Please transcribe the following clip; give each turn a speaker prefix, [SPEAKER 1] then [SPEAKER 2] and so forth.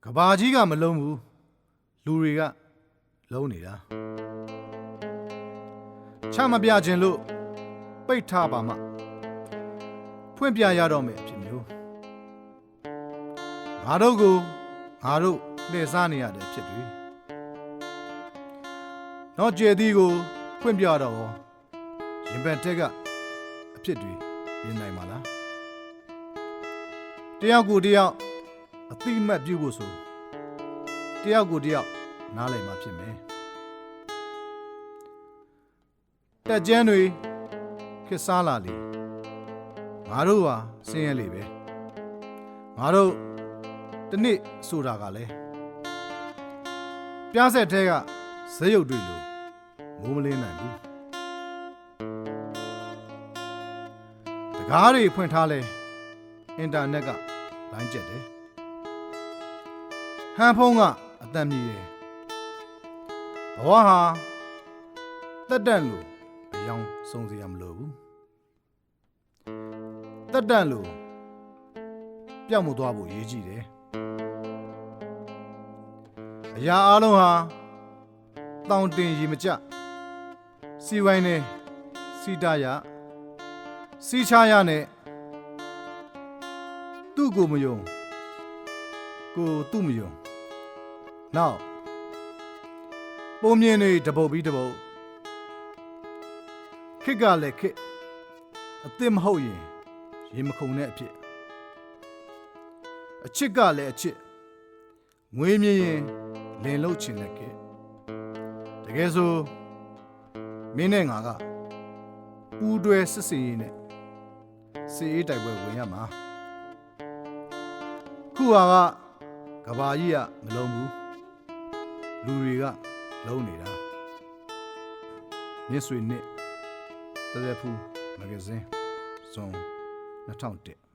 [SPEAKER 1] ကဘာကြီးကမလုံးဘူးလူတွေကလုံးနေတာချမပြခြင်းလို့ပိတ်ထားပါမှဖွင့်ပြရတော့မယ်အဖြစ်မျိုးငါတို့ကိုငါတို့လှည့်စားနေရတဲ့အဖြစ်တွေတော့ကျေသည်ကိုဖွင့်ပြတော့ရင်ပန်တက်ကအဖြစ်တွေမြင်နိုင်ပါလားတယောက်ကိုတယောက်အတိမတ်ပြုဖို့ဆိုတယောက်ကိုတယောက်နားလည်မှဖြစ်မယ်တက်ကျန်းတွေခစ်စားလာလေငါတို့ဟာဆင်းရဲလေပဲငါတို့တနေ့ဆိုတာကလည်းပြားဆက်ထဲကဇက်ရုပ်တွေလိုမိုးမလင်းနိုင်ဘူးတကားတွေဖွင့်ထားလဲအင်တာနက်ကလိုင်းကျက်တယ်ဟန်ဖုန်းကအတန်မြည်တယ်ဘဝဟာတက်တန့်လို့အယောင်စုံစရာမလိုဘူးတက်တန့်လို့ပြောက်မသွားဖို့ရေးကြည့်တယ်အရာအလုံးဟာတောင်တင်ရေမကျစီဝိုင်းနဲ့စီတရစီချရနဲ့သူ့ကိုမယုံကိုသူ့မယုံနောက်ပုံမြင်တွေတပုတ်ပြီးတပုတ်ခစ်ကလည်းခစ်အသစ်မဟုတ်ရင်ရေမခုန်တဲ့အဖြစ်အချစ်ကလည်းအချစ်ငွေမြင်ရင်လင်လို့ချင်တဲ့ကဲတကယ်ဆိုမင်းနဲ့ငါကပူးတွဲစစ်စီရင်နဲ့စီအေးတိုက်ပွဲဝင်ရမှာခုဟာကဘာကြီးကမလုံးဘူးလူတွေကလုံးနေတာမြစ်ဆွေနှစ်တရက်ဖူးမဂ္ဂဇင်းဇွန်2001